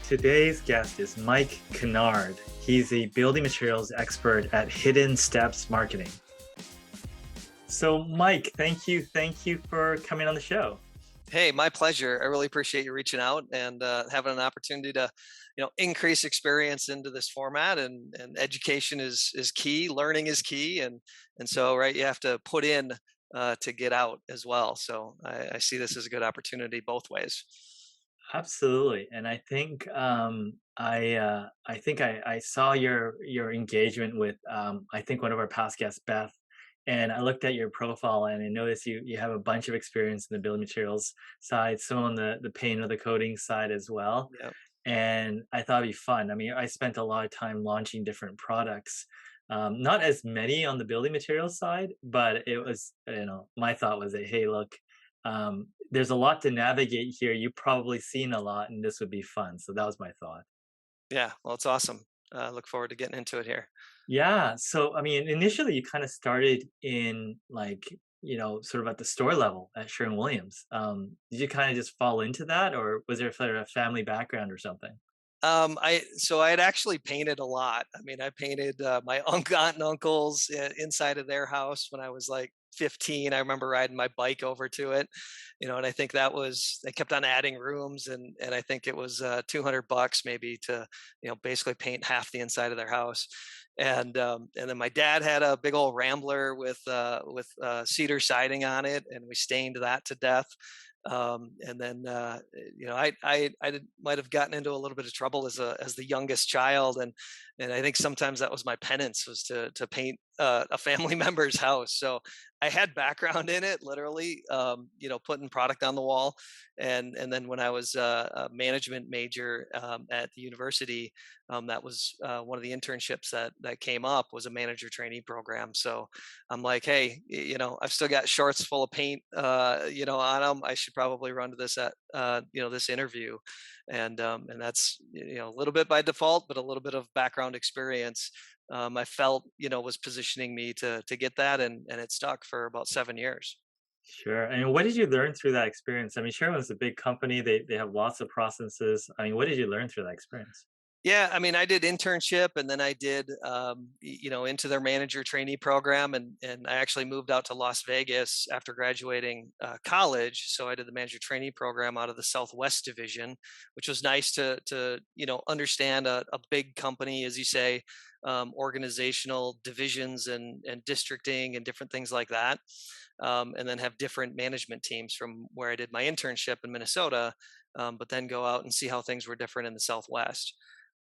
Today's guest is Mike Kunard. He's a building materials expert at Hidden Steps Marketing. So, Mike, thank you for coming on the show. Hey, my pleasure. I really appreciate you reaching out and having an opportunity to, increase experience into this format. And education is key. Learning is key, and so right, you have to put in to get out as well. So I see this as a good opportunity both ways. Absolutely, and I think I saw your engagement with I think one of our past guests, Beth, and I looked at your profile and I noticed you have a bunch of experience in the building materials side, some on the paint or the coating side as well. Yeah. And I thought it'd be fun. I mean, I spent a lot of time launching different products. Not as many on the building materials side, but it was, my thought was that, hey, look, there's a lot to navigate here. You've probably seen a lot, and this would be fun. So that was my thought. Yeah. Well, it's awesome. Look forward to getting into it here. Yeah. So, I mean, initially you kind of started in like, sort of at the store level at Sherwin-Williams. Did you kind of just fall into that, or was there sort of a family background or something? I had actually painted a lot. I mean, I painted my aunt and uncles inside of their house when I was like 15. I remember riding my bike over to it, and I think that was they kept on adding rooms, and I think it was $200 maybe to basically paint half the inside of their house. And then my dad had a big old Rambler with cedar siding on it, and we stained that to death. And then might have gotten into a little bit of trouble as the youngest child, and I think sometimes that was my penance, was to paint a family member's house. So I had background in it, literally, putting product on the wall. And then when I was a management major at the university, that was one of the internships that came up, was a manager trainee program. So I'm like, hey, I've still got shorts full of paint, on them. I should probably run to this this interview, and that's a little bit by default, but a little bit of background experience. I felt was positioning me to get that, and it stuck for about 7 years. Sure. And what did you learn through that experience? I mean, Sherwin's a big company. They have lots of processes. I mean, what did you learn through that experience? Yeah, I mean, I did internship, and then I did, into their manager trainee program, and I actually moved out to Las Vegas after graduating college. So I did the manager trainee program out of the Southwest division, which was nice to understand a big company, as you say, organizational divisions and districting and different things like that, and then have different management teams from where I did my internship in Minnesota, but then go out and see how things were different in the Southwest.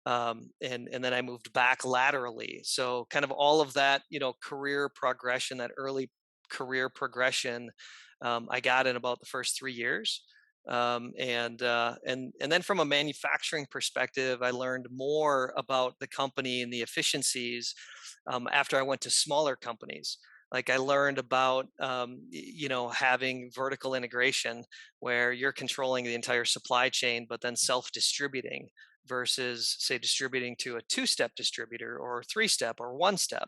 And then I moved back laterally. So kind of all of that, career progression, that early career progression, I got in about the first 3 years. And then from a manufacturing perspective, I learned more about the company and the efficiencies after I went to smaller companies. Like, I learned about having vertical integration where you're controlling the entire supply chain, but then self-distributing versus, say, distributing to a two-step distributor or three-step or one-step.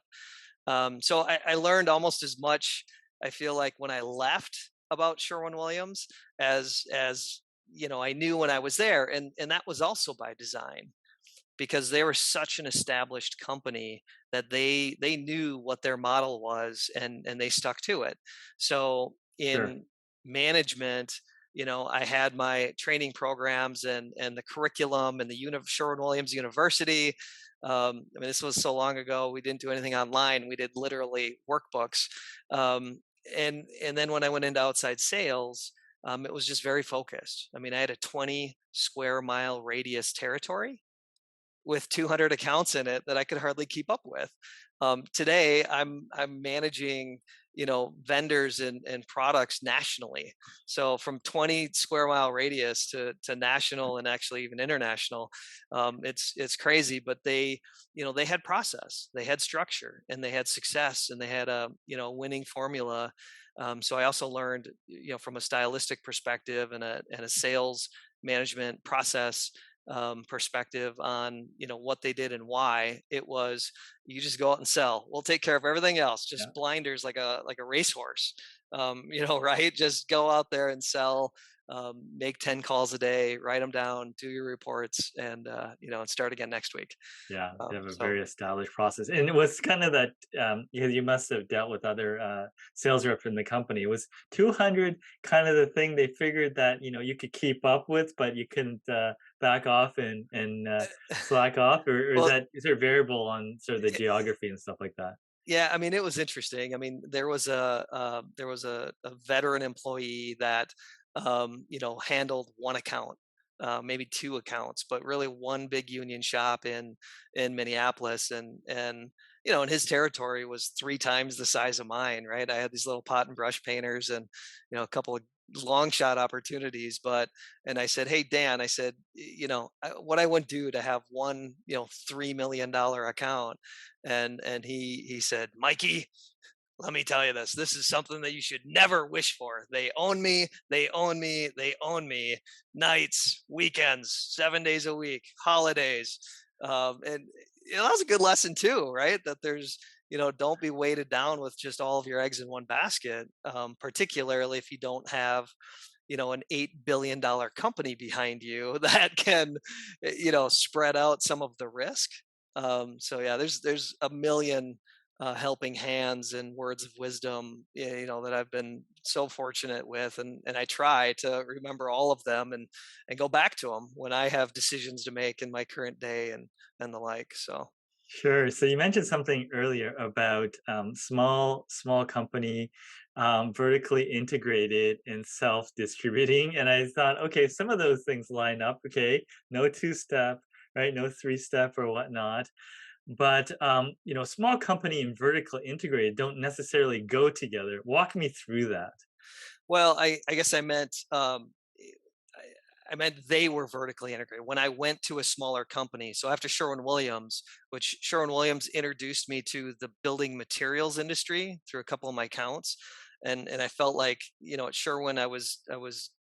So I learned almost as much, I feel like, when I left about Sherwin-Williams as I knew when I was there, and that was also by design, because they were such an established company that they knew what their model was, and they stuck to it. So Sure. in management, I had my training programs and the curriculum and the Sherwin-Williams University. I mean, this was so long ago. We didn't do anything online. We did literally workbooks. And then when I went into outside sales, it was just very focused. I mean, I had a 20 square mile radius territory with 200 accounts in it that I could hardly keep up with. Today, I'm managing vendors and products nationally. So from 20 square mile radius to national, and actually even international, it's crazy. But they had process, they had structure, and they had success, and they had a winning formula. So I also learned from a stylistic perspective and a sales management process perspective on what they did and why. It was, you just go out and sell, we'll take care of everything else, Yeah. just blinders, like a racehorse. Right, just go out there and sell. make 10 calls a day, write them down, do your reports, and and start again next week. Yeah, they have a So very established process, and it was kind of that, because you must have dealt with other, sales rep in the company. Was 200 kind of the thing they figured that, you could keep up with, but you couldn't, back off and slack off? Or well, is there variable on sort of the geography and stuff like that? yeah, I mean, it was interesting. I mean, there was a veteran employee that handled one account, maybe two accounts, but really one big union shop in Minneapolis, and his territory was three times the size of mine. Right, I had these little pot and brush painters, and a couple of long shot opportunities, and I said, hey Dan, I said, what I wouldn't do to have one $3 million account, and he said, Mikey, let me tell you this. This is something that you should never wish for. They own me. They own me. They own me. Nights, weekends, 7 days a week, holidays, and that was a good lesson too, right? That don't be weighted down with just all of your eggs in one basket. Particularly if you don't have an $8 billion company behind you that can spread out some of the risk. So yeah, there's a million helping hands and words of wisdom that I've been so fortunate with, and I try to remember all of them and go back to them when I have decisions to make in my current day and the like. So Sure. So you mentioned something earlier about, small company, vertically integrated and self-distributing, and I thought, okay, some of those things line up. Okay, no two-step, right? No three-step or whatnot. But small company and vertical integrated don't necessarily go together. Walk me through that. well, I guess I meant they were vertically integrated. When I went to a smaller company, so after Sherwin-Williams, which Sherwin-Williams introduced me to the building materials industry through a couple of my accounts, and I felt like at Sherwin I was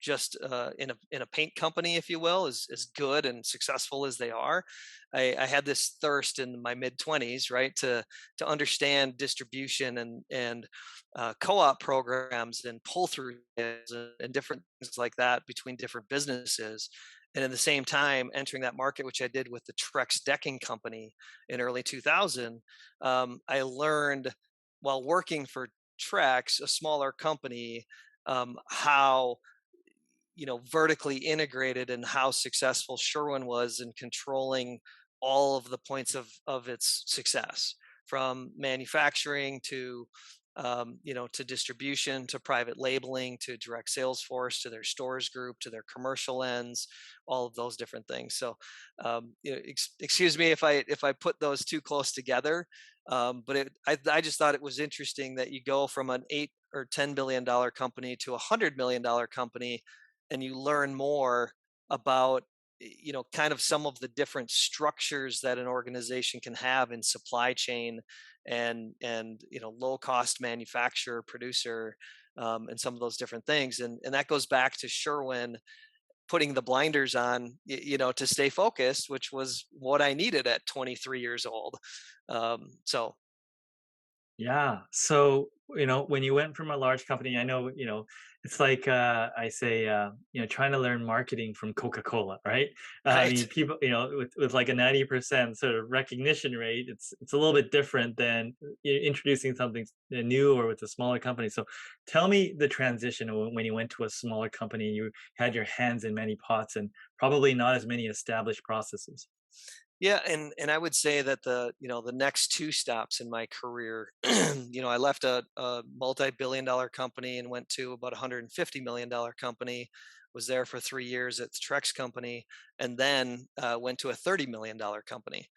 just in a paint company, if you will, as good and successful as they are. I had this thirst in my mid 20s, right, to understand distribution and co-op programs and pull-through and different things like that between different businesses. And at the same time, entering that market, which I did with the Trex decking company in early 2000, I learned while working for Trex, a smaller company, how vertically integrated and how successful Sherwin was in controlling all of the points of its success, from manufacturing to distribution, to private labeling, to direct sales force, to their stores group, to their commercial ends, all of those different things. So excuse me if I put those too close together, but I just thought it was interesting that you go from an $8 or $10 billion company to $100 million company, and you learn more about kind of some of the different structures that an organization can have in supply chain and low cost manufacturer producer, and some of those different things, and that goes back to Sherwin putting the blinders on, to stay focused, which was what I needed at 23 years old. So Yeah. So, when you went from a large company, I know, it's like, I say, trying to learn marketing from Coca-Cola, right? I right. mean, people, with like a 90% sort of recognition rate, it's a little bit different than introducing something new or with a smaller company. So tell me the transition when you went to a smaller company, you had your hands in many pots and probably not as many established processes. Yeah, and I would say that the next two stops in my career, I left a multi-billion-dollar company and went to about $150 million company. Was there for 3 years at the Trex company, and then went to a $30 million company.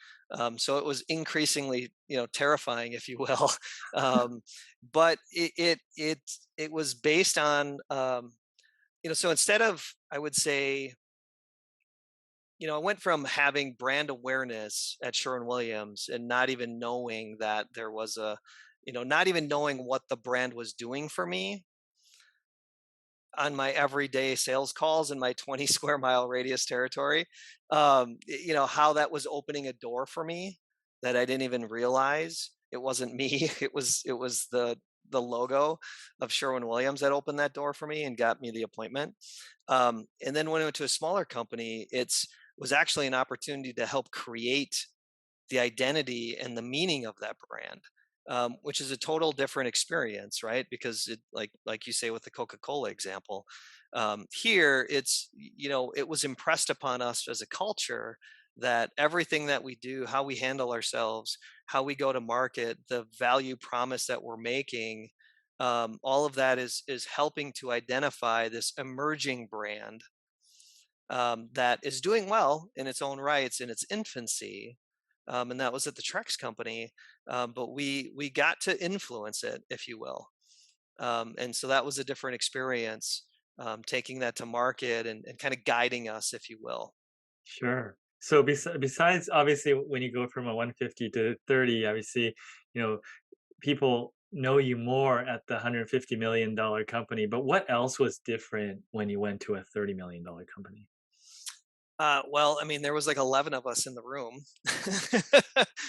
So it was increasingly terrifying, if you will. um, but it was based on so instead of, I would say, I went from having brand awareness at Sherwin Williams and not even knowing that there was not even knowing what the brand was doing for me on my everyday sales calls in my 20 square mile radius territory. How that was opening a door for me that I didn't even realize. It wasn't me. It was the logo of Sherwin-Williams that opened that door for me and got me the appointment. And then when I went to a smaller company, it's was actually an opportunity to help create the identity and the meaning of that brand, which is a total different experience, right? Because it, like you say with the Coca-Cola example, here it's it was impressed upon us as a culture that everything that we do, how we handle ourselves, how we go to market, the value promise that we're making, all of that is helping to identify this emerging brand that is doing well in its own rights in its infancy, and that was at the Trex company. But we got to influence it, if you will, and so that was a different experience, taking that to market and kind of guiding us, if you will. Sure. So besides obviously when you go from a 150 to 30, obviously, you know, people know you more at the $150 million company, but what else was different when you went to a $30 million company? Well, I mean, there was like 11 of us in the room.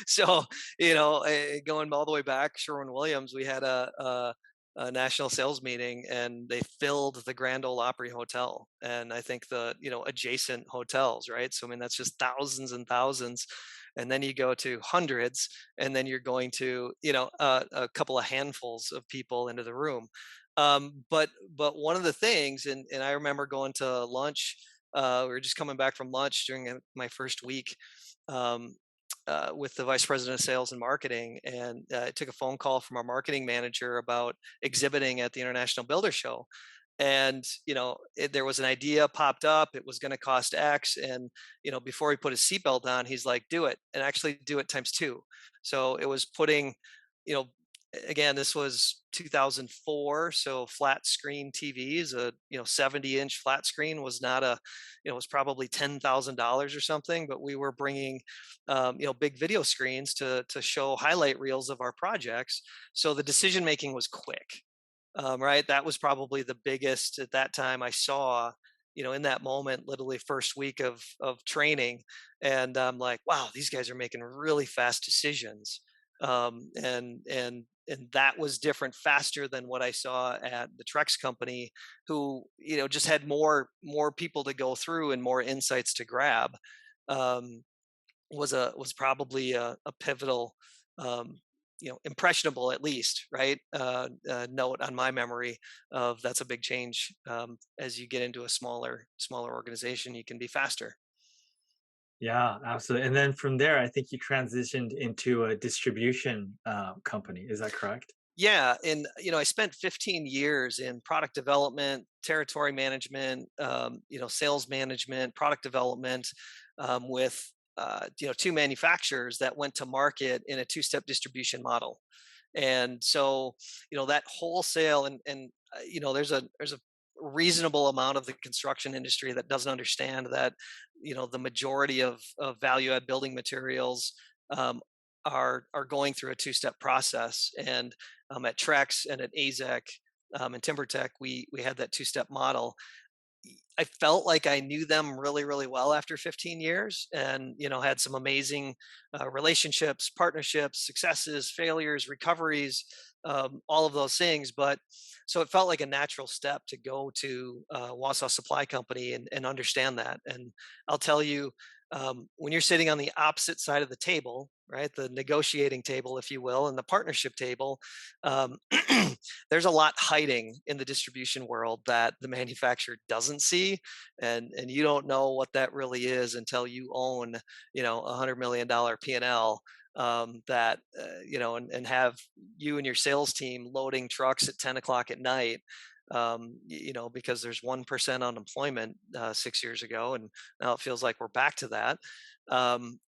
So, going all the way back, Sherwin Williams, we had a national sales meeting and they filled the Grand Ole Opry Hotel. And I think adjacent hotels, right? So, I mean, that's just thousands and thousands. And then you go to hundreds, and then you're going to, a couple of handfuls of people into the room. But one of the things, and I remember going to lunch, we were just coming back from lunch during my first week, um, with the vice president of sales and marketing, and I took a phone call from our marketing manager about exhibiting at the International Builder Show. And there was an idea popped up. It was going to cost X, and before he put his seatbelt on, he's like, "Do it, and actually do it times two." So it was putting, you know, again, this was 2004, so flat screen TVs, a 70-inch flat screen was not a, was probably $10,000 or something, but we were bringing, big video screens to show highlight reels of our projects, so the decision making was quick. Right, that was probably the biggest at that time I saw. In that moment, literally first week of training, and I'm like, wow, these guys are making really fast decisions, and that was different, faster than what I saw at the Trex company, who just had more people to go through and more insights to grab. Um, was probably a pivotal, um, impressionable, at least, right, note on my memory of that's a big change. As you get into a smaller organization, you can be faster. Yeah, absolutely. And then from there, I think you transitioned into a distribution company. Is that correct? Yeah, and I spent 15 years in product development, territory management, sales management, product development, with two manufacturers that went to market in a two-step distribution model. And so that wholesale, and there's a reasonable amount of the construction industry that doesn't understand that the majority of value add building materials, um, are going through a two-step process. And at Trex and at AZEC, and TimberTech, we had that two-step model. I felt like I knew them really, really well after 15 years, and had some amazing relationships, partnerships, successes, failures, recoveries, all of those things. But so it felt like a natural step to go to Wausau Supply Company and understand that. And I'll tell you, when you're sitting on the opposite side of the table, right, the negotiating table, if you will, and the partnership table, um, there's a lot hiding in the distribution world that the manufacturer doesn't see, and you don't know what that really is until you own $100 million P&L, that and have you and your sales team loading trucks at 10 o'clock at night, because there's 1% unemployment 6 years ago, and now it feels like we're back to that.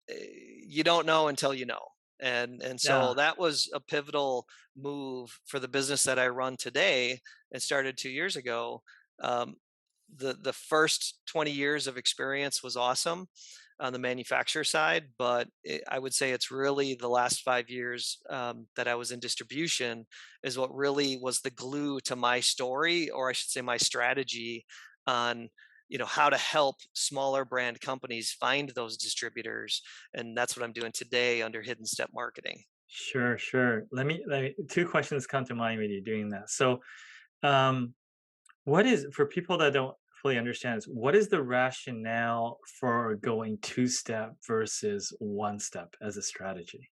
You don't know until you know. And so Yeah. that was a pivotal move for the business that I run today and started 2 years ago. Um, the first 20 years of experience was awesome on the manufacturer side, but I would say it's really the last 5 years, that I was in distribution, is what really was the glue to my story, or I should say my strategy on how to help smaller brand companies find those distributors. And that's what I'm doing today under Hidden Step Marketing. Sure, sure. Let me 2 questions come to mind when you're doing that. So, um, what is for people that don't fully understand this, what is the rationale for going two-step versus one-step as a strategy?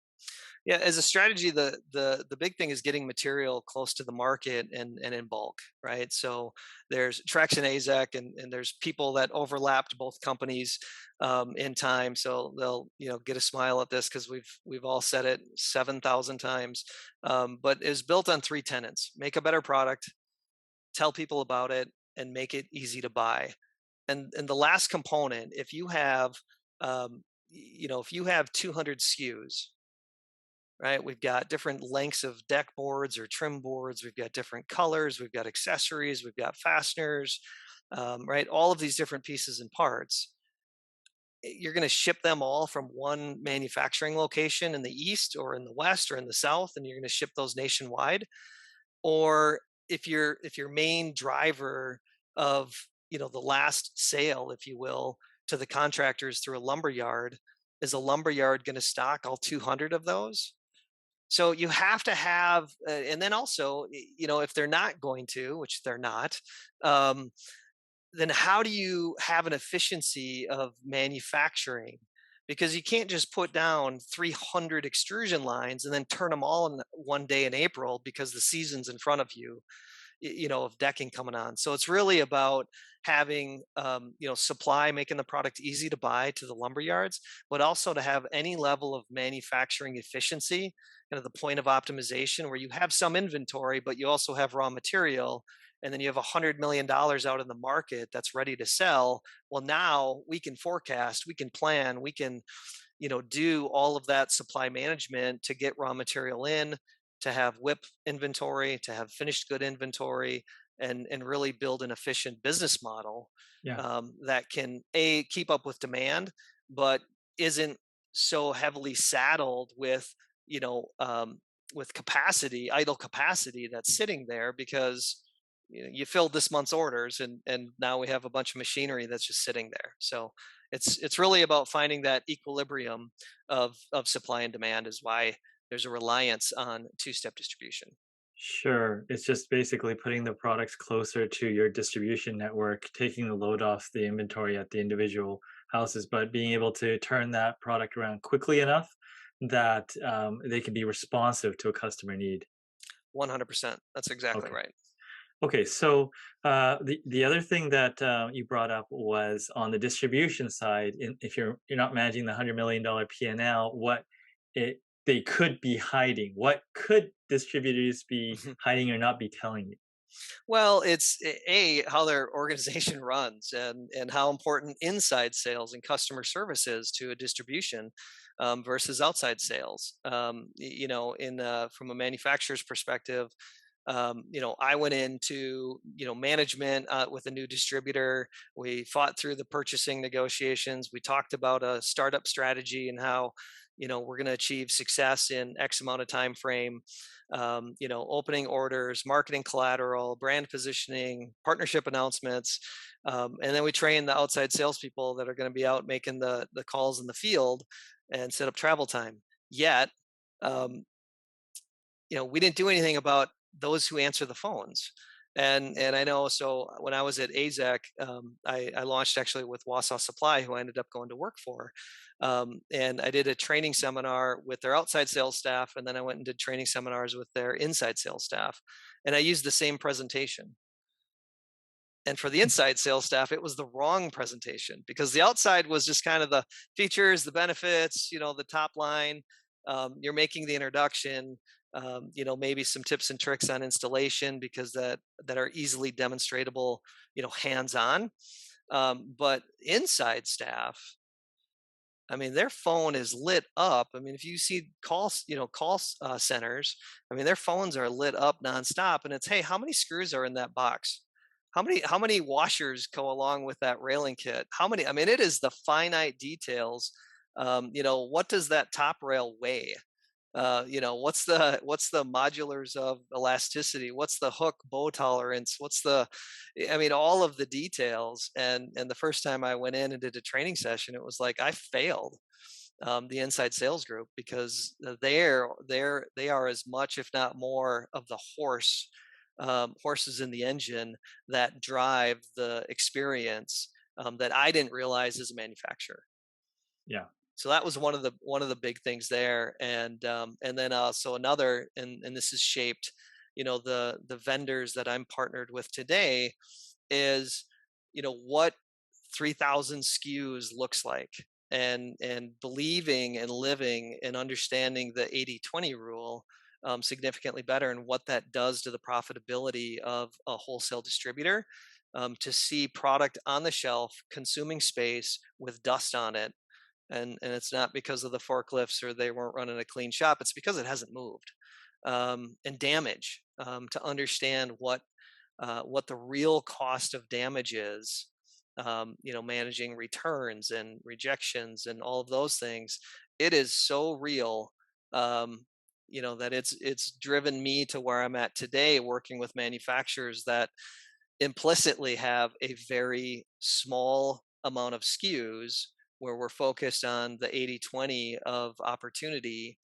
Yeah, as a strategy, the big thing is getting material close to the market and in bulk, right? So there's Trex and AZEC, and there's people that overlapped both companies in time. So they'll get a smile at this because we've all said it 7,000 times. But is built on three tenets: make a better product, tell people about it, and make it easy to buy. And the last component, if you have if you have 200 SKUs, right? We've got different lengths of deck boards or trim boards. We've got different colors. We've got accessories. We've got fasteners, right? All of these different pieces and parts. You're going to ship them all from one manufacturing location in the east or in the west or in the south, and you're going to ship those nationwide. Or if your main driver of the last sale, if you will, to the contractors through a lumber yard, is a lumber yard going to stock all 200 of those? So you have to have, and then also, if they're not going to, which they're not, um, then how do you have an efficiency of manufacturing? Because you can't just put down 300 extrusion lines and then turn them all in one day in April because the season's in front of you, of decking coming on. So it's really about having, supply, making the product easy to buy to the lumber yards, but also to have any level of manufacturing efficiency, kind of the point of optimization where you have some inventory, but you also have raw material. And then you have $100 million out in the market that's ready to sell. Well, now we can forecast, we can plan, we can, do all of that supply management to get raw material in, to have WIP inventory, to have finished good inventory, and really build an efficient business model Yeah. that can a keep up with demand, but isn't so heavily saddled you know um, with idle capacity that's sitting there because you filled this month's orders, and now we have a bunch of machinery that's just sitting there. So it's really about finding that equilibrium of supply and demand is why there's a reliance on two-step distribution. Sure. It's just basically putting the products closer to your distribution network, taking the load off the inventory at the individual houses, but being able to turn that product around quickly enough that they can be responsive to a customer need. 100%. That's exactly Okay. right. Okay. So the other thing that you brought up was on the distribution side. If you're not managing the $100 million P&L, what they could be hiding? What could distributors be hiding or not be telling you? Well, it's how their organization runs, and how important inside sales and customer service is to a distribution versus outside sales. In from a manufacturer's perspective, I went into management with a new distributor. We fought through the purchasing negotiations. We talked about a startup strategy and how we're going to achieve success in X amount of time frame. Opening orders, marketing collateral, brand positioning, partnership announcements, and then we train the outside salespeople that are going to be out making the calls in the field and set up travel time. Yet, um, we didn't do anything about those who answer the phones. And I know, so when I was at AZEC, I launched actually with Wausau Supply, who I ended up going to work for. And I did a training seminar with their outside sales staff, and then I went and did training seminars with their inside sales staff. And I used the same presentation. And for the inside sales staff, it was the wrong presentation because the outside was just kind of the features, the benefits, the top line. You're making the introduction, maybe some tips and tricks on installation because that are easily demonstratable, hands on. But inside staff, I mean, their phone is lit up. I mean, if you see call centers, I mean, their phones are lit up nonstop, and it's, hey, how many screws are in that box? How many washers go along with that railing kit? How many? I mean, it is the finite details. What does that top rail weigh? What's the modulars of elasticity? What's the hook bow tolerance? I mean, all of the details. And the first time I went in and did a training session, it was like I failed. the inside sales group, because they are as much, if not more, of the horses in the engine that drive the experience, that I didn't realize as a manufacturer. Yeah. So that was one of the big things there, and then so another, and this is shaped, the vendors that I'm partnered with today, is what 3,000 SKUs looks like, and believing and living and understanding the 80/20 rule significantly better, and what that does to the profitability of a wholesale distributor, to see product on the shelf consuming space with dust on it, and it's not because of the forklifts or they weren't running a clean shop, it's because it hasn't moved, and damage, to understand what the real cost of damage is, managing returns and rejections and all of those things. It is so real, that it's driven me to where I'm at today, working with manufacturers that implicitly have a very small amount of SKUs, where we're focused on the 80/20 of opportunity,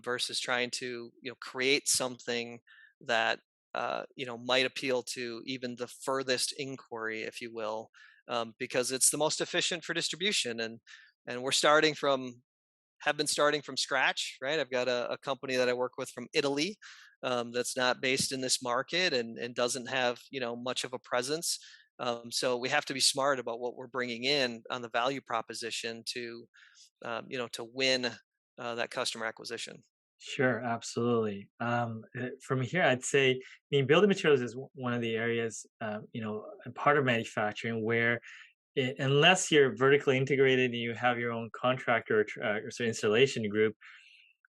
versus trying to create something that might appeal to even the furthest inquiry, if you will, because it's the most efficient for distribution, and we're starting from have been starting from scratch, right? I've got a company that I work with from Italy, that's not based in this market, and doesn't have much of a presence. So we have to be smart about what we're bringing in on the value proposition to win that customer acquisition. Sure, absolutely. From here, I'd say, I mean, building materials is one of the areas, a part of manufacturing where, unless you're vertically integrated and you have your own contractor or so installation group,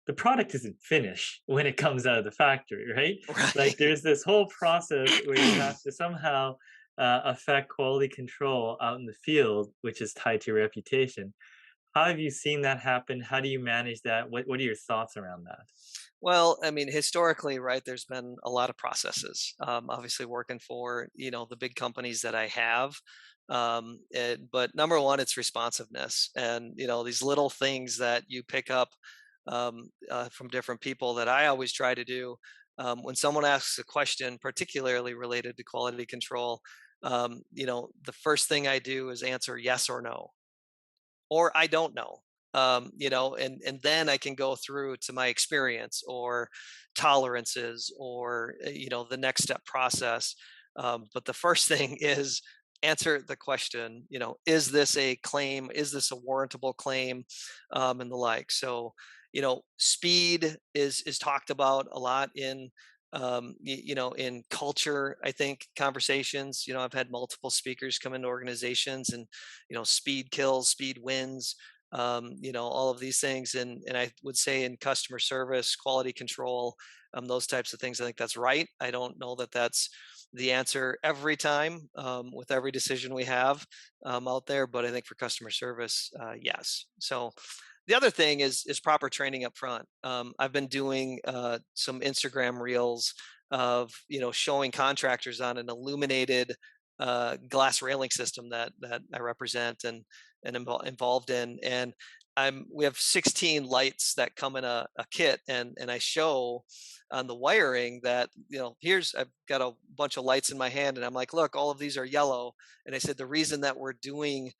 the product isn't finished when it comes out of the factory, right? Like, Right. there's this whole process where you have to somehow affect quality control out in the field, which is tied to your reputation. How have you seen that happen? How do you manage that? What are your thoughts around that? Well, I mean, historically, right, there's been a lot of processes. Obviously, working for the big companies that I have, but number one, it's responsiveness, and these little things that you pick up, from different people, that I always try to do. When someone asks a question, particularly related to quality control, the first thing I do is answer yes or no, or I don't know. And then I can go through to my experience, or tolerances, or the next step process. But the first thing is answer the question. Is this a claim? Is this a warrantable claim? And the like. So speed is talked about a lot in in culture, I think, conversations. I've had multiple speakers come into organizations, and speed kills, speed wins, all of these things. And I would say in customer service, quality control, those types of things, I think that's right. I don't know that that's the answer every time, with every decision we have, out there, but I think for customer service, yes. So the other thing is proper training up front. I've been doing some Instagram reels of showing contractors on an illuminated glass railing system that I represent, and involved in. And we have 16 lights that come in a kit, and I show on the wiring that here's, I've got a bunch of lights in my hand, and I'm like, look, all of these are yellow. And I said, the reason that we're doing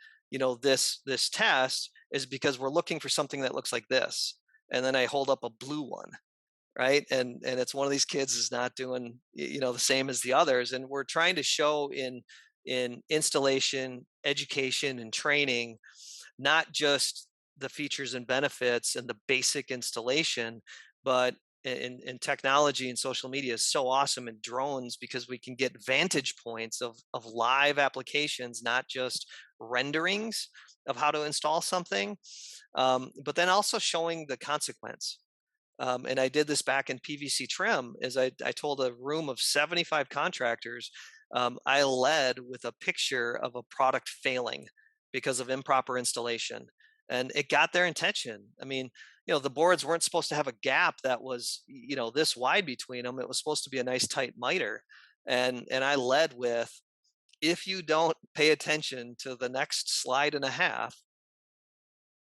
this test is because we're looking for something that looks like this. And then I hold up a blue one, right? And it's one of these kids is not doing the same as the others, and we're trying to show in installation, education, and training, not just the features and benefits and the basic installation, but in technology and social media is so awesome, in drones, because we can get vantage points of live applications, not just renderings of how to install something, but then also showing the consequence. And I did this back in PVC trim, as I told a room of 75 contractors. I led with a picture of a product failing because of improper installation. And it got their attention. I mean, the boards weren't supposed to have a gap that was, this wide between them. It was supposed to be a nice tight miter. And I led with, if you don't pay attention to the next slide and a half,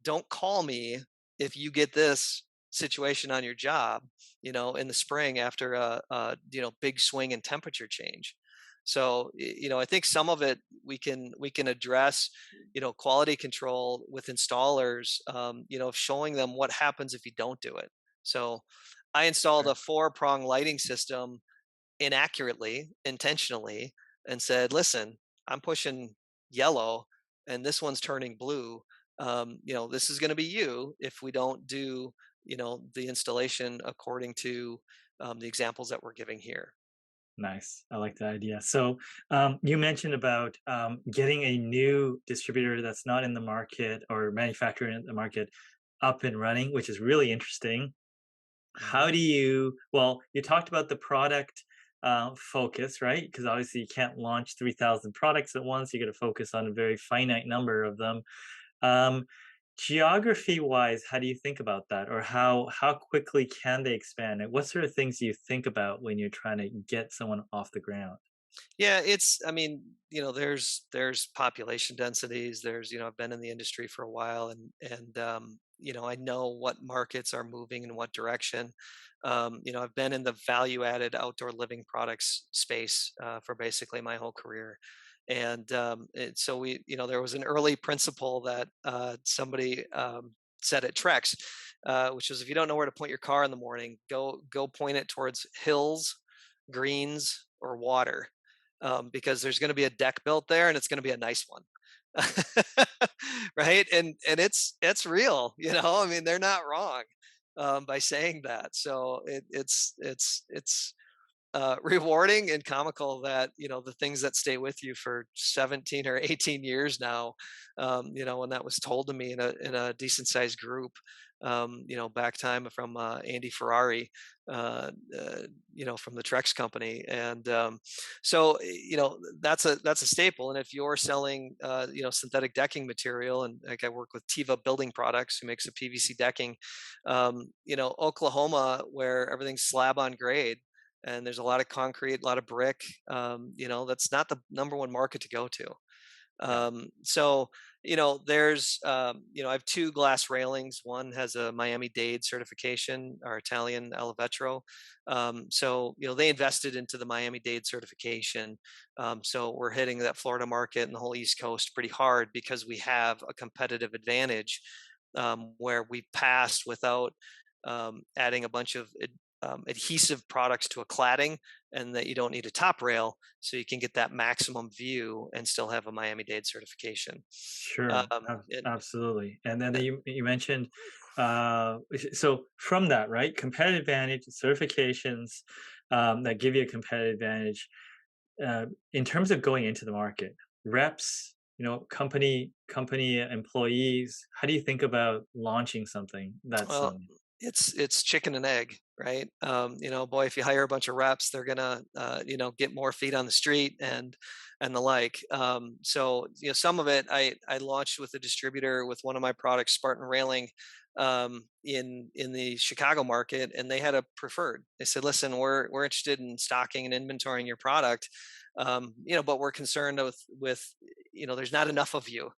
don't call me if you get this situation on your job, in the spring after a big swing in temperature change. So, I think some of it we can address, quality control with installers, showing them what happens if you don't do it. So I installed Sure. a four-prong lighting system inaccurately, intentionally, and said, "Listen, I'm pushing yellow, and this one's turning blue. This is going to be you if we don't do, the installation according to the examples that we're giving here." Nice. I like that idea. So, you mentioned about getting a new distributor that's not in the market or manufacturer in the market up and running, which is really interesting. How hmm do you, well, you talked about the product focus, right? Because obviously you can't launch 3,000 products at once. You got to focus on a very finite number of them. Um, Geography wise, how do you think about that? Or how quickly can they expand? And what sort of things do you think about when you're trying to get someone off the ground? Yeah, I mean, there's population densities. I've been in the industry for a while, and I know what markets are moving in what direction. I've been in the value added outdoor living products space for basically my whole career. So there was an early principle that somebody said at Trex, which was, if you don't know where to point your car in the morning, go point it towards hills, greens, or water, because there's going to be a deck built there, and it's going to be a nice one. Right, and it's real. I mean, they're not wrong by saying that. So it's rewarding and comical that the things that stay with you for 17 or 18 years now, when that was told to me in a decent sized group, back time from Andy Ferrari, from the Trex company. And so that's a staple. And if you're selling synthetic decking material, and like I work with Tiva Building Products, who makes a PVC decking, Oklahoma, where everything's slab on grade and there's a lot of concrete, a lot of brick. That's not the number one market to go to. Yeah, So, I have two glass railings. One has a Miami-Dade certification, our Italian Alavetro. So, they invested into the Miami-Dade certification. So we're hitting that Florida market and the whole East Coast pretty hard because we have a competitive advantage, where we passed without adding a bunch of adhesive products to a cladding, and that you don't need a top rail, so you can get that maximum view and still have a Miami-Dade certification. sure, And absolutely. And then uh, you mentioned, so from that, right? Competitive advantage, certifications that give you a competitive advantage. In terms of going into the market, reps, company employees, how do you think about launching something that's well, it's chicken and egg, right? Boy, if you hire a bunch of reps, they're gonna get more feet on the street and the like. So some of it I launched with a distributor with one of my products, Spartan Railing, in the Chicago market, and they had a preferred. They said, "Listen, we're interested in stocking and inventorying your product, but we're concerned with there's not enough of you,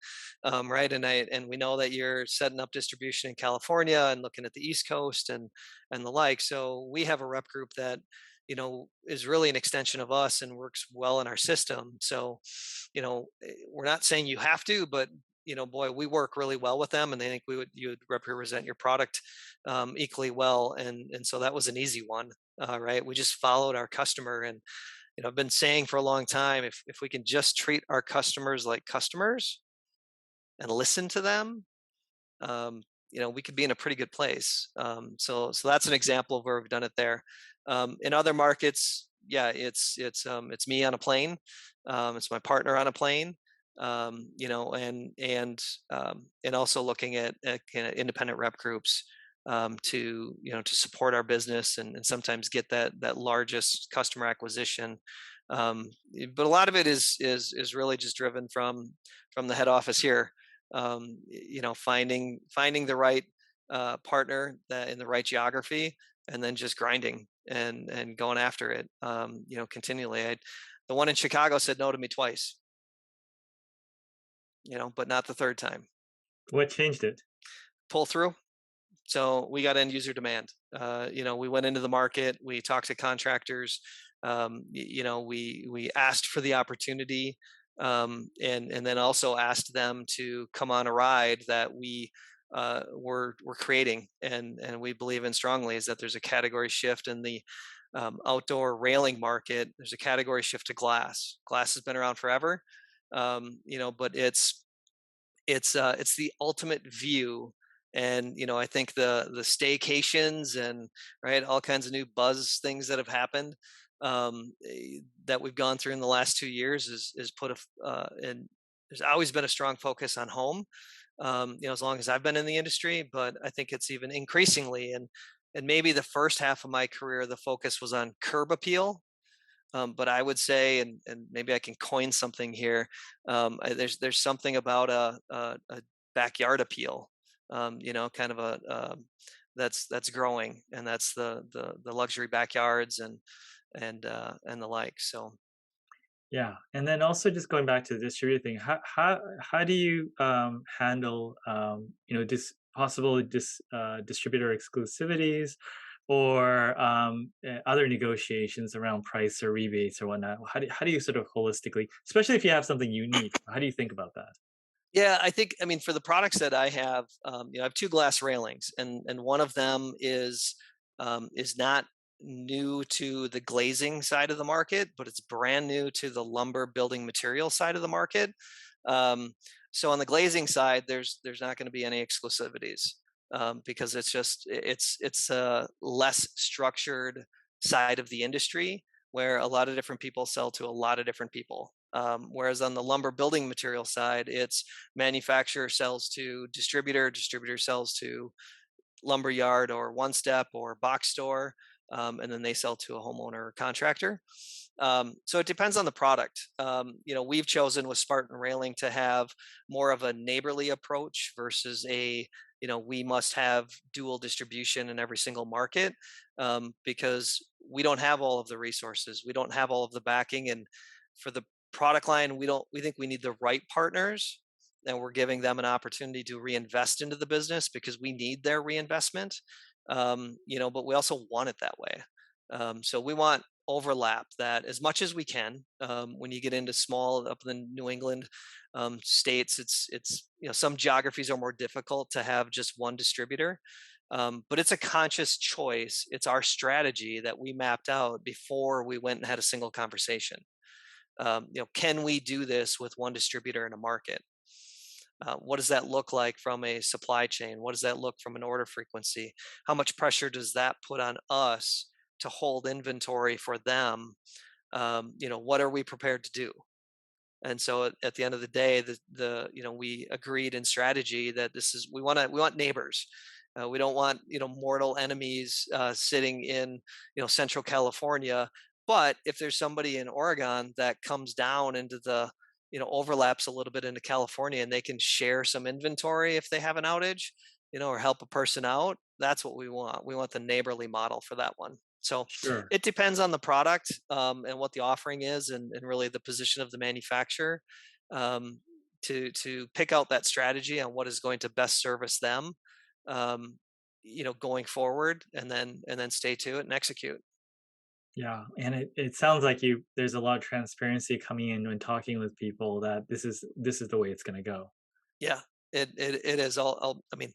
right? And we know that you're setting up distribution in California and looking at the East Coast and the like. So we have a rep group that is really an extension of us and works well in our system. So we're not saying you have to, but boy, we work really well with them, and they think you would represent your product equally well, and so that was an easy one, right? We just followed our customer, and I've been saying for a long time, if we can just treat our customers like customers and listen to them, we could be in a pretty good place. So that's an example of where we've done it there. In other markets, yeah, it's me on a plane, it's my partner on a plane, and also looking at kind of independent rep groups, to support our business and sometimes get that largest customer acquisition. But a lot of it is really just driven from the head office here, finding the right partner that in the right geography, and then just grinding and going after it, continually. The one in Chicago said no to me twice, but not the third time. what changed it? pull through. So we got end user demand. We went into the market, we talked to contractors, we asked for the opportunity, and then also asked them to come on a ride that we're creating, and we believe in strongly is that there's a category shift in the outdoor railing market. There's a category shift to glass. Glass has been around forever, but it's the ultimate view. And I think the staycations and right, all kinds of new buzz things that have happened, that we've gone through in the last 2 years is put and there's always been a strong focus on home, as long as I've been in the industry, but I think it's even increasingly. And maybe the first half of my career the focus was on curb appeal, but I would say, and maybe I can coin something here. There's something about a backyard appeal, kind of that's growing, and that's the luxury backyards and the like. So Yeah, and then also just going back to the distributor thing, how do you handle distributor exclusivities or other negotiations around price or rebates or whatnot? How do you sort of holistically, especially if you have something unique, how do you think about that? yeah, I mean, for the products that I have, I have two glass railings, and one of them is not new to the glazing side of the market, but it's brand new to the lumber building material side of the market. Um, so on the glazing side, there's not going to be any exclusivities, because it's a less structured side of the industry where a lot of different people sell to a lot of different people. Whereas on the lumber building material side, it's manufacturer sells to distributor, distributor sells to lumber yard or one step or box store, and then they sell to a homeowner or contractor. So it depends on the product. We've chosen with Spartan Railing to have more of a neighborly approach versus we must have dual distribution in every single market, because we don't have all of the resources. We don't have all of the backing. And for the product line, we think we need the right partners, and we're giving them an opportunity to reinvest into the business because we need their reinvestment. But we also want it that way. So we want overlap that as much as we can. When you get into small up in the New England states, it's some geographies are more difficult to have just one distributor. But it's a conscious choice. It's our strategy that we mapped out before we went and had a single conversation. Can we do this with one distributor in a market? What does that look like from a supply chain? What does that look from an order frequency? How much pressure does that put on us to hold inventory for them? What are we prepared to do? And so at the end of the day, we agreed in strategy that we want neighbors. We don't want mortal enemies sitting in Central California. But if there's somebody in Oregon that comes down into the overlaps a little bit into California, and they can share some inventory if they have an outage, or help a person out, that's what we want. We want the neighborly model for that one. So Sure. it depends on the product, and what the offering is, and really the position of the manufacturer, um, to pick out that strategy on what is going to best service them, um, going forward, and then stay to it and execute. Yeah, and it sounds like there's a lot of transparency coming in when talking with people that this is the way it's going to go. Yeah, it is all. I mean,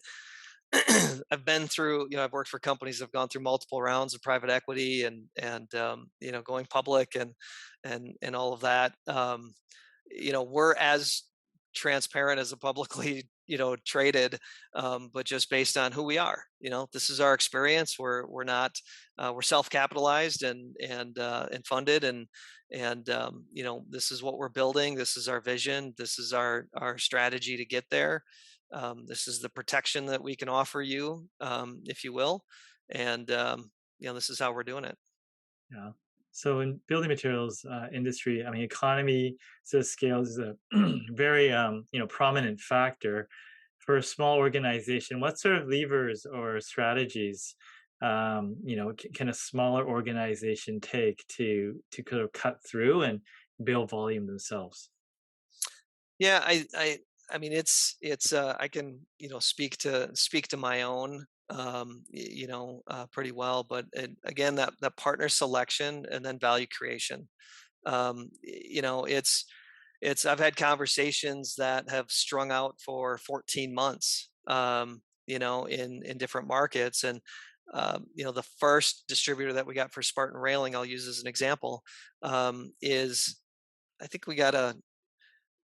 I've been through, I've worked for companies that have gone through multiple rounds of private equity and going public and all of that. We're as transparent as a publicly traded, but just based on who we are. This is our experience. We're not we're self capitalized and funded, and this is what we're building. This is our vision. This is our strategy to get there. This is the protection that we can offer you, if you will, and this is how we're doing it. Yeah. So in building materials industry, I mean, economy so scale is a very prominent factor for a small organization. What sort of levers or strategies can a smaller organization take to kind of cut through and build volume themselves? Yeah, I mean, I can, speak to my own, pretty well, but again, that partner selection and then value creation. It's I've had conversations that have strung out for 14 months, in different markets. And the first distributor that we got for Spartan Railing, I'll use as an example, is I think we got a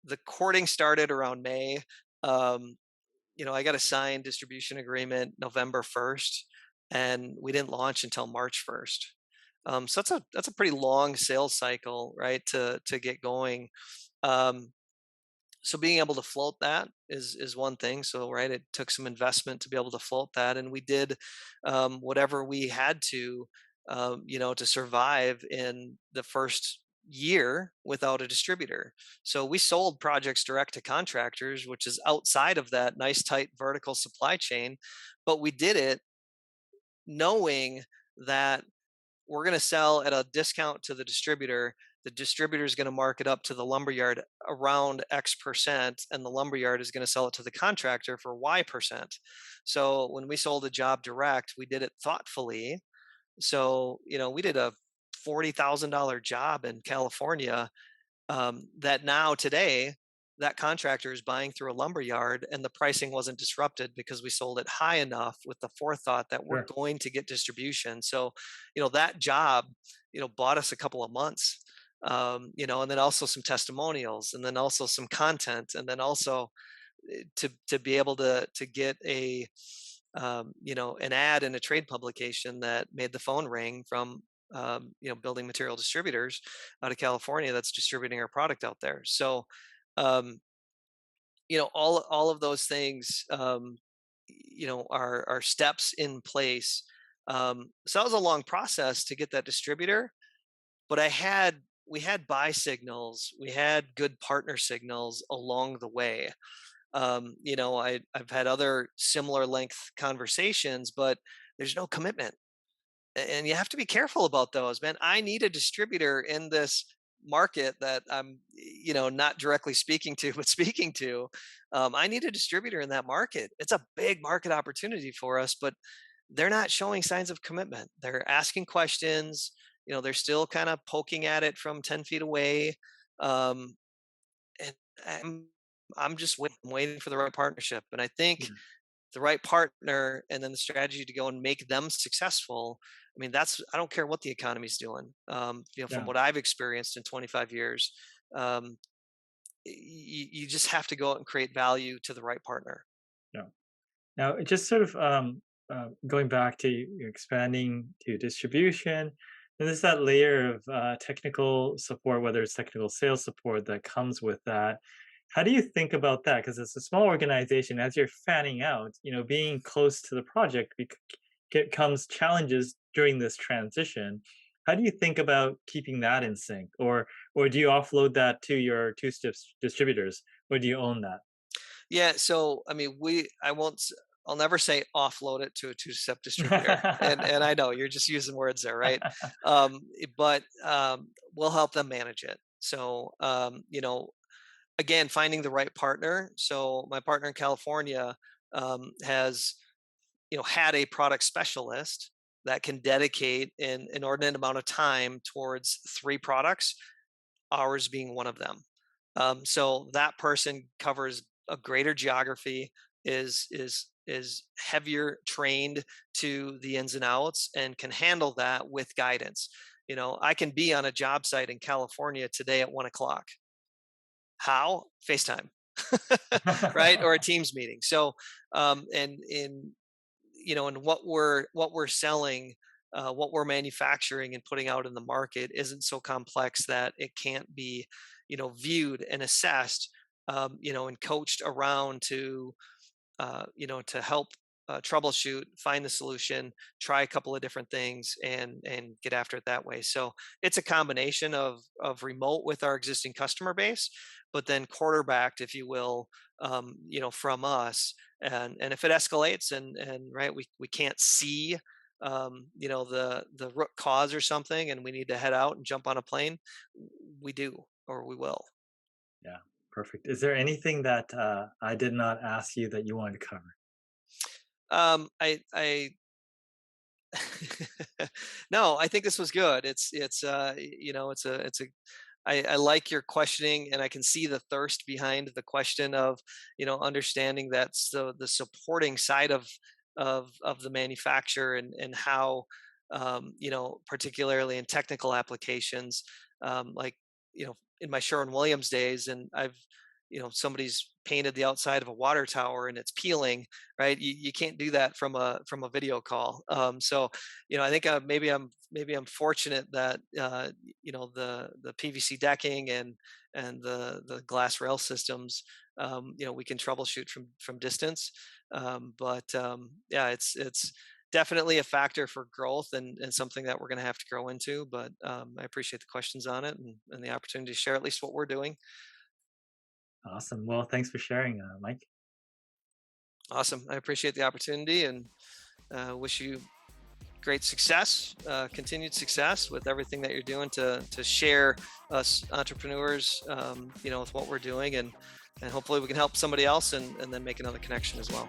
the courting started around May. Um, I got a signed distribution agreement November 1st, and we didn't launch until March 1st. So that's a pretty long sales cycle, right? To get going. Um, so being able to float that is one thing. So right, it took some investment to be able to float that, and we did whatever we had to survive in the first year without a distributor. So we sold projects direct to contractors, which is outside of that nice tight vertical supply chain, but we did it knowing that we're going to sell at a discount to the distributor. The distributor is going to mark it up to the lumberyard around X percent, and the lumberyard is going to sell it to the contractor for Y percent. So when we sold a job direct, we did it thoughtfully. So, we did a $40,000 job in California, that now today that contractor is buying through a lumber yard, and the pricing wasn't disrupted because we sold it high enough with the forethought that we're Sure. going to get distribution. So that job bought us a couple of months, and then also some testimonials, and then also some content, and then also to be able to get an ad in a trade publication that made the phone ring from building material distributors out of California that's distributing our product out there. So um, all of those things, are steps in place. So that was a long process to get that distributor, but we had buy signals, we had good partner signals along the way. I've had other similar length conversations, but there's no commitment. And you have to be careful about those, man. I need a distributor in this market that I'm, not directly speaking to, but speaking to. I need a distributor in that market. It's a big market opportunity for us, but they're not showing signs of commitment. They're asking questions. They're still kind of poking at it from 10 feet away. Um, and I'm just waiting for the right partnership. And I think Yeah. the right partner and then the strategy to go and make them successful. I mean, I don't care what the economy's doing. From Yeah. what I've experienced in 25 years, um, you just have to go out and create value to the right partner. Yeah. Now, it just sort of going back to you expanding to distribution, and there's that layer of technical support, whether it's technical sales support that comes with that. How do you think about that? Because it's a small organization. As you're fanning out, being close to the project comes challenges during this transition. How do you think about keeping that in sync, or do you offload that to your two-step distributors, or do you own that? Yeah. So, I mean, I'll never say offload it to a two-step distributor. And I know you're just using words there, right? But we'll help them manage it. So, again, finding the right partner. So my partner in California has had a product specialist that can dedicate an inordinate amount of time towards three products, ours being one of them. So that person covers a greater geography, is heavier trained to the ins and outs, and can handle that with guidance. I can be on a job site in California today at 1 o'clock. How? FaceTime, right? Or a Teams meeting. So, and in what we're selling, what we're manufacturing and putting out in the market isn't so complex that it can't be, viewed and assessed, and coached around to help troubleshoot, find the solution, try a couple of different things, and get after it that way. So it's a combination of remote with our existing customer base, but then quarterbacked, if you will, from us. And if it escalates and right, we can't see the root cause or something, and we need to head out and jump on a plane, we do, or we will. Yeah. Perfect. Is there anything that I did not ask you that you wanted to cover? I no, I think this was good. I like your questioning, and I can see the thirst behind the question of, understanding that's the supporting side of the manufacturer, and how, particularly in technical applications, like, in my Sherwin-Williams days, and somebody's painted the outside of a water tower and it's peeling, right? You can't do that from a video call. So, I think maybe I'm fortunate that, the PVC decking and the glass rail systems, we can troubleshoot from distance. Yeah, it's definitely a factor for growth, and something that we're going to have to grow into. But I appreciate the questions on it, and the opportunity to share at least what we're doing. Awesome. Well, thanks for sharing, Mike. Awesome. I appreciate the opportunity, and wish you great success, continued success with everything that you're doing to share us entrepreneurs, with what we're doing, and hopefully we can help somebody else, and then make another connection as well.